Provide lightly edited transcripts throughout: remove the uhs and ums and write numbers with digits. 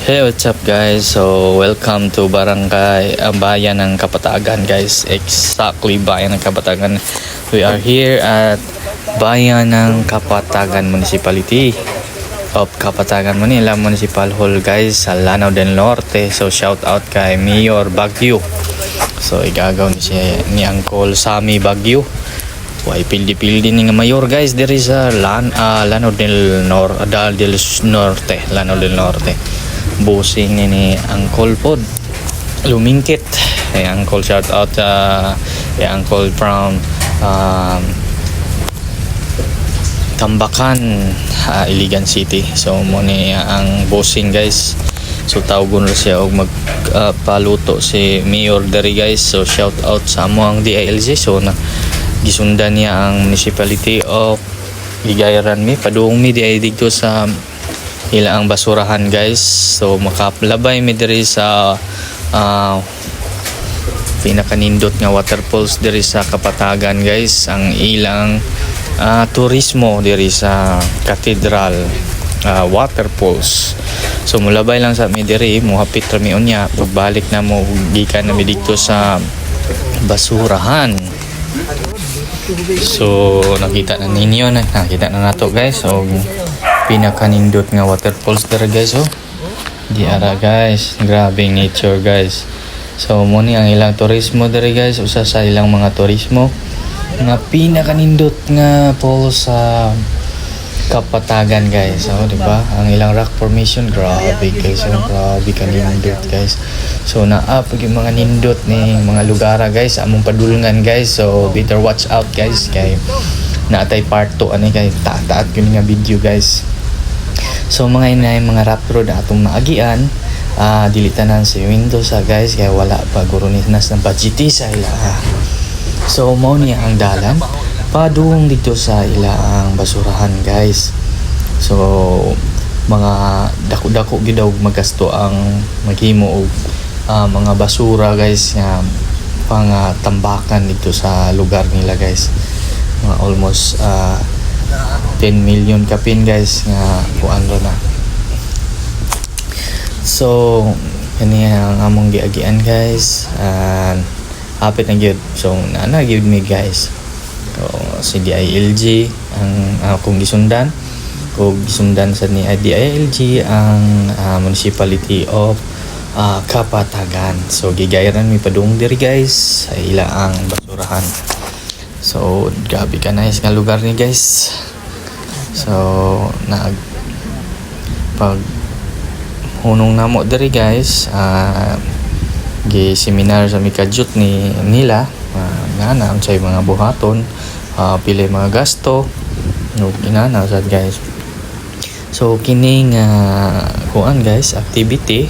Hey, what's up guys? So, welcome to Barangay Bayan ng Kapatagan guys. Exactly, Bayan ng Kapatagan. We are here at Bayan ng Kapatagan Municipality of Kapatagan, Manila Municipal Hall guys sa Lanao del Norte. So, shout out kay Mayor Baguio. So, igagaw ni Uncle Sammy Baguio. Why pildi-pildi ni nga mayor guys. There is a Lanao del Norte. Lanao del Norte. Busing ni Uncle Pod lumingkit. Uncle, shout out Uncle from Tambakan, Iligan City. So mo ni ang bossing guys. So tawgon siya og magpaluto si Mayor diri guys. So shout out sa amo ang DILG. So na gisundan niya ang municipality of Ligayaran mi padung mi di dito sa ila ang basurahan guys. So makaplabay mi diri sa pinakanindot nga waterfalls diri sa Kapatagan guys. Ang ilang turismo diri sa Cathedral waterfalls. So mulabay lang sa mi diri, muhapit ra mi unya pagbalik na mo gikan na mi dito sa basurahan. So nakita na ninyo nakita na nato guys. So pinakanindot nga waterfalls dere guys. Oh di ara guys, grabe nature guys. So mo ni ang ilang turismo dere guys, usa sa ilang mga turismo nga pinakanindot nga falls sa Kapatagan guys. So di ba ang ilang rock formation, grabe guys. So grabe kanindot guys. So naa pag yung mga nindot ni mga lugar guys among padulngan guys. So better watch out guys kay naatay part 2 ani kay taat yun nga video guys. So mga inay mga rough road atong naagian, dilitanan si Windows guys kaya wala pa guruninas ng budget sa ila. So mo niya ang dalan padung dito sa ila ang basurahan guys. So mga dako-dako gid daw magasto ang maghimo og mga basura guys nga pang tambakan dito sa lugar nila guys. Mga almost 10 million kapin guys nga kuan na. So kani ang among giagian guys, hapit na gyud. So na gyud mi guys. So si DILG ang akong gisundan o gisundan sa ni DILG ang municipality of Kapatagan. So gigayaran mi padung diri guys sa ila ang basurahan. So gabi ka nice nga lugar ni guys. So pag hunong namo diri guys, gi-seminar sa mikajut ni nila nga na unsay mga buhaton, pila mga gasto no inana sad guys. So kining kuan guys activity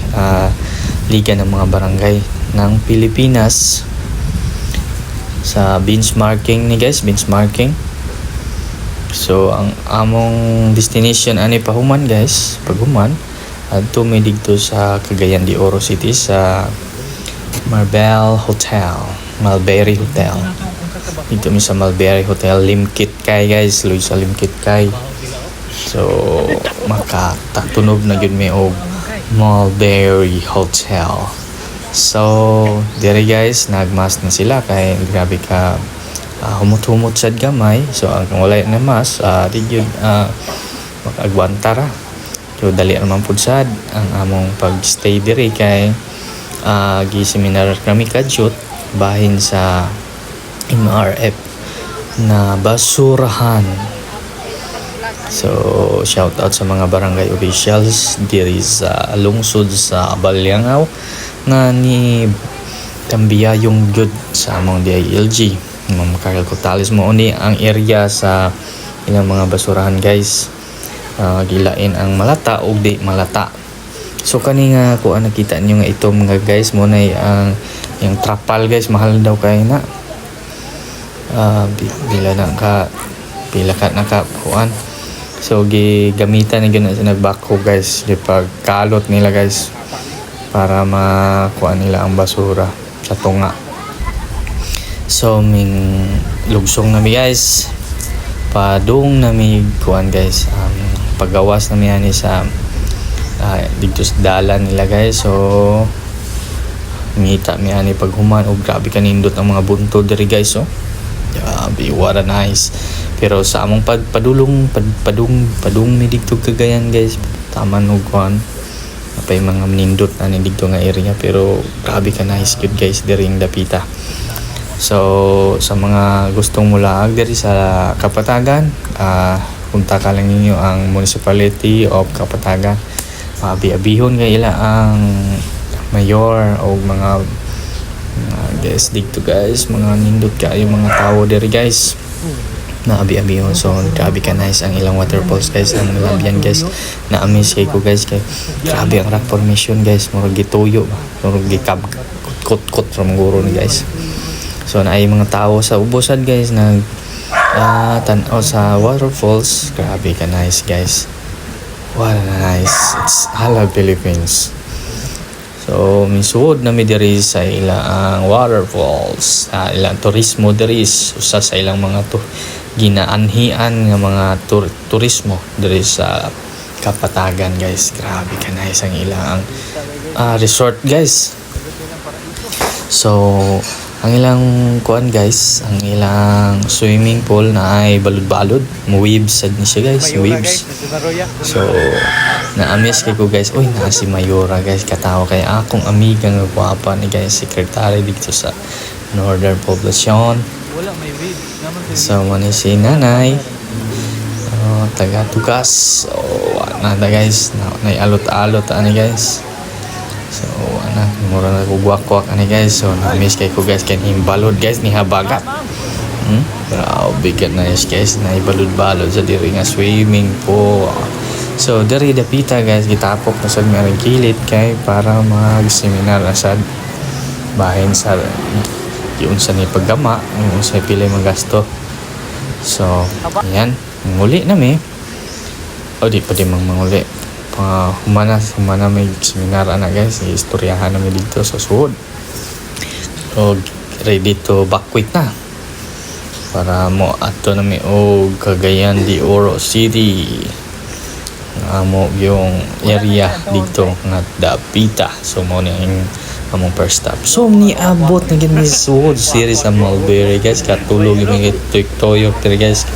liga ng mga barangay ng Pilipinas sa benchmarking ni guys, benchmarking. So ang among destination ani pahuman guys, paghuman adto mi dito sa Cagayan de Oro City sa Mulberry Hotel. Dito mi sa Mulberry Hotel, Limkit Kay guys, luy sa Limkit Kay. So makatatunog na gyud mi og Mulberry Hotel. So dire guys nagmas na sila kay grabe ka humot-humot sad gamay. So ang wala na mas di gyud makagwanta ra. So dali naman pud sad ang among pagstay dire kay gi-seminar kami kadjut bahin sa MRF na basurahan. So shout out sa mga barangay officials diri sa lungsod sa Balyangaw nga ni tambiyayong gyud sa among DILG. Ma'am Carl Cotales mo ni ang area sa ilang mga basurahan guys. Gilain ang malata o di malata. So kani nga kuan nakita niyo nga ito mga guys mo na ang yung trapal guys, mahal daw kay na bila ka kuan. So gigamitan ni gina sa nagbako guys di pagkalot nila guys para makuan nila ang basura sa tunga. So ming lugsong na mi guys padung na mi kuan guys paggawas na mi ani sa dito sa dalan nila guys. So ngita mi ani pag human, og grabe kanindot ang mga bunto diri guys. So grabe, what a nice. Pero sa among padung mi dito Cagayan guys, taman og kuan apay mga nindot ani dito nga area, pero grabe ka nice good guys diri ang dapita. So sa mga gustong mulaag diri sa Kapatagan, punta ka lang ninyo ang Municipality of Kapatagan. Abi-abihon kay ila ang mayor o mga guys dito guys, mga nindot kayo mga tao diri guys na abi-abihon. So grabe ka nice ang ilang waterfalls guys, ang Lambian guys. Na-amaze kay ko guys, kay grabe ang rock formation guys, murag gituyo ba, murag gikab kot from guro ni guys. So naay mga tao sa ubusan guys nag tan-aw sa waterfalls. Grabe ka nice guys, what a nice, it's Hala Philippines. So misuod na mi diri sa ilang waterfalls, ilang turismo diri, usa sa ilang mga ginaanhian nga mga turismo diri sa Kapatagan guys. Grabe ka nice ang ilang resort guys. So ang ilang kuan guys, ang ilang swimming pool na ay balud-balud, waves sad ni siya guys, waves. So na-amaze kay ko guys, oy na si Mayora guys, katawo kay akong amiga nga gwapa ni guys, secretary dito sa Northern Poblacion. Wala may wave naman. So man si nanay, taga tugas. So nada guys, na alot-alot ani guys. So mura na kugwak-kwak ani guys. So na-miss kay ko guys, kay himbalod guys ni habagat. Grabe ka nice guys, na ibalod-balod sa diri nga swimming pool. So diri dapita guys, gitapok na sad mi ang kilid kay para mag-seminar na sad bahin sa yung sa ni paggama, yung sa pila magasto. So yan, manguli na mi. O di pa di manguli. Humana may seminar na guys, istoryahan namin dito sa suod. So ready to backwit na para mo ato na mi o Cagayan de Oro City, mo yung area dito nga dapita. So mo ni ang among first stop. So niabot na gid mi suod series sa Mulberry guys, katulog mi toyok diri guys.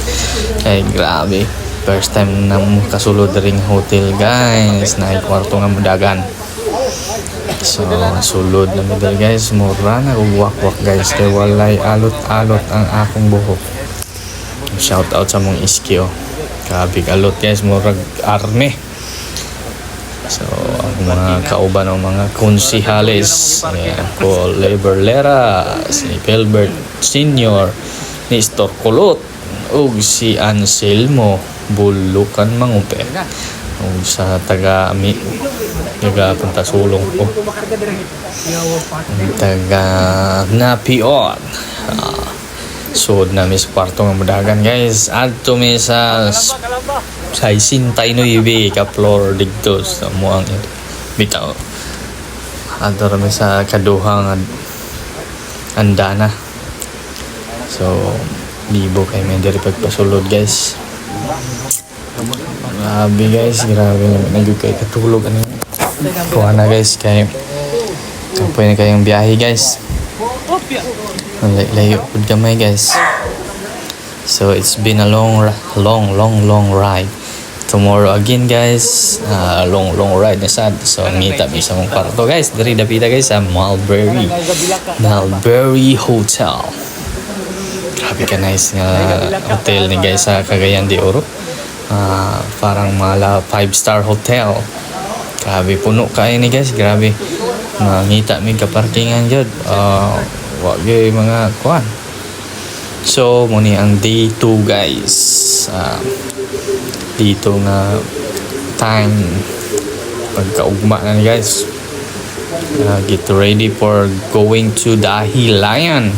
Ay grabe, first time na mo kasulod ring hotel guys, na kwarto nga mudagan. So sulod na mi diri guys, mura na wak-wak guys, kay walay alot-alot ang akong buhok. Shout out sa mong iskyo, grabe alot guys, murag arme. So ang mga kauban ng mga konsihales, Paul Leberlera, si Pelbert Senior, ni Nestor Kulot, ug si Anselmo Bulukan Mangupe, ug sa taga Punta Sulong po, taga Napion. Sud na mis kwarto nga mudagan guys, adto mi sa 69 ka floor dito sa muang bitaw. Adto ra mi sa kaduhang andana. So bibo kay may diri pagpasulod guys. Grabe guys, grabe nagud kay katulog ani. Kuha na guys, kay kapoy na kayong biyahe guys. Layo pud gamay guys. So it's been a long ride. Tomorrow again guys, long ride na sad. So ngita mi sa mong kwarto guys, diri dapita guys sa Mulberry Hotel. Grabe ka nice nga hotel ni guys sa Cagayan de Oro. Parang mala 5-star hotel. Grabe puno kay ni guys, grabe. Ngita mi ka parkingan jud. Wag mga kuan. So muni ang day 2 guys. Dito nga time pagkaugma na ni guys. Get ready for going to Dahilayan.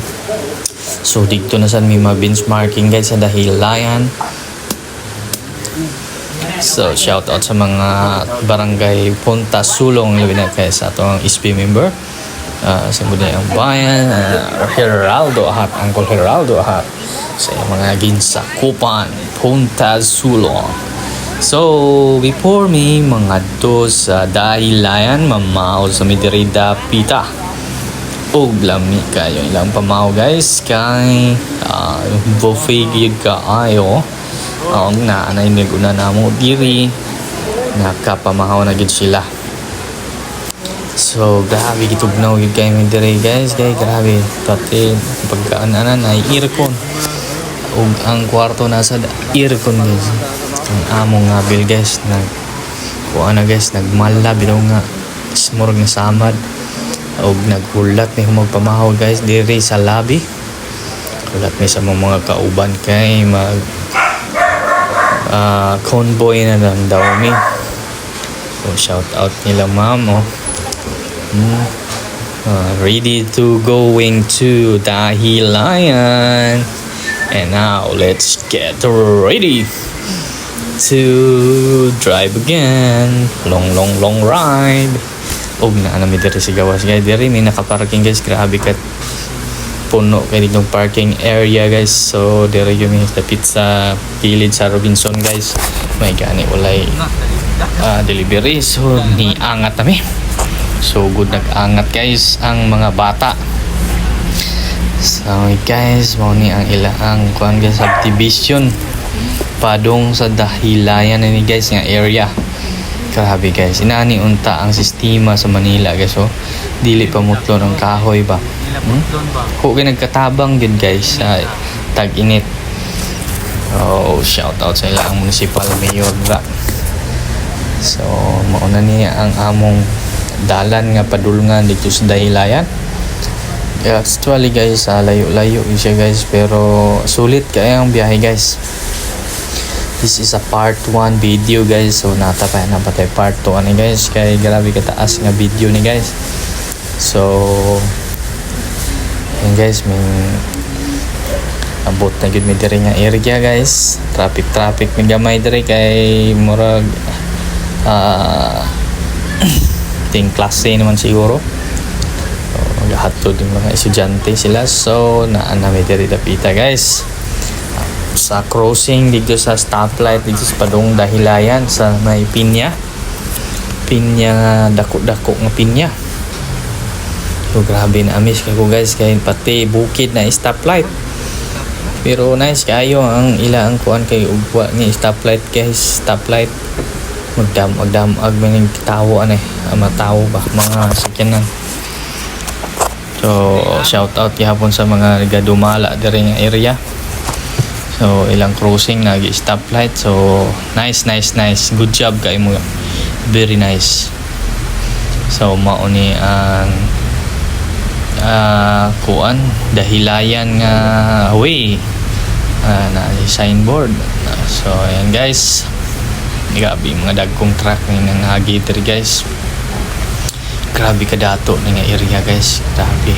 So dito na sad mi ma-benchmarking guys sa Dahilayan. So shout out sa mga barangay Punta Sulong, labi na kay sa atong SB member. Sa Budayang Bayan, Geraldo Ahat, Uncle Geraldo Ahat, sa mga ginsakupan, Punta Sulong. So, before me, mga to sa dahilayan, mamaw sa Midrida Pita. O, lami kayo ilang pamaw guys, kay buffet gyud kaayo. Ang naanay niguna na mo diri, nakapamahaw na gyud sila. So, grabe gitugnaw gyud kay Midri guys, kay grabe. Pati pagkaanan ay aircon. Ug ang kwarto nasa aircon guys. Ang among nga bill guys kuha na guys, nagmala bitaw nga smurog nga samad og naghulat ni magpamahaw guys diri sa lobby. Hulat ni sa mga kauban kay mag convoy na lang daw mi. So shout out nila ma'am ready to going to Dahilayan. And now let's get ready to drive again. Long ride. Og na mi diri sa gawas guys. Diri may nakaparking guys. Grabe kat puno kay ditong parking area guys. So diri yung lapit sa kilid sa Robinson guys. May gani walay delivery. So niangat nami. So good nag-angat guys ang mga bata. So guys, mo ni ang ilaang kuan guys subdivision padong sa Dahilayan ni guys nga area. Grabe guys, inani unta ang sistema sa Manila guys. So dili pa mutlo ng kahoy ba. Ko kay nagkatabang gid guys sa tag-init. Oh, shout out sa ilang municipal mayor ra. So mauna niya ang among dalan nga padulngan dito sa Dahilayan. Actually guys, layo-layo siya guys, pero sulit kaya ang biyahe guys. This is a part 1 video guys. So natapay na patay part 2 ani guys, kay grabe kataas nga video ni guys. So yun guys, may abot na gud mi diri nga area guys. Traffic may gamay diri kay murag ting klase naman siguro. Hatod yung mga estudyante sila. So naanami diri dapita guys sa crossing dito sa stoplight dito sa padong Dahilayan sa may pinya dako nga pinya. So grabe na amis ko guys, kay pati bukid na stoplight, pero nice kayo ang ilang kuan kay ugwa ni stoplight guys. Stoplight magdamag maning tawo ani matawo ba mga sakyanan. So shout out gihapon sa mga nagadumala diri nga area. So ilang crossing nagi stoplight. So nice. Good job kay mo. Very nice. So mao ni ang kuan Dahilayan nga way na signboard. So ayan guys. Grabe mga dagkong truck ni nangagi diri guys. Grabe ka dato ni nga area guys. Grabe.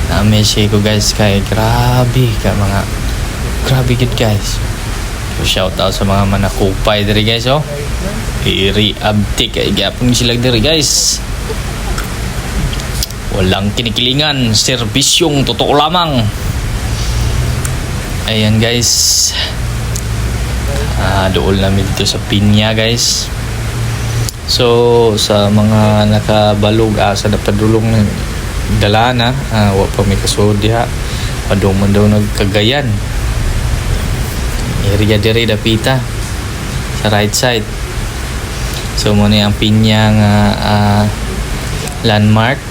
Na-amaze ko guys kay grabe gid guys. So shout out sa mga manakupay diri guys iri abtik kay gyapon sila diri guys. Walang kinikilingan, serbisyong totoo lamang. Ayan guys. Dool namin dito sa Pinya guys. So sa mga nakabalog sa napadulong ng dalana, wa pa may kasud diha, paduman daw nagkagayan area diri dapita sa right side. So mo ni ang Pinya nga landmark.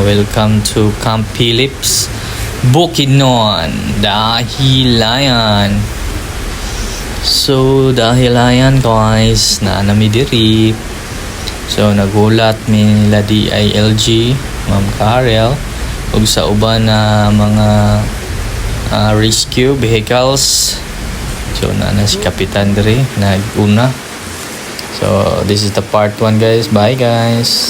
Welcome to Camp Phillips, Bukidnon, Dahilayan. So Dahilayan guys, naanami diri. So nagulat mi nila DILG, Ma'am Karel, ug sa uban na mga rescue vehicles. So na si Kapitan diri naguna. So this is the part 1 guys. Bye guys.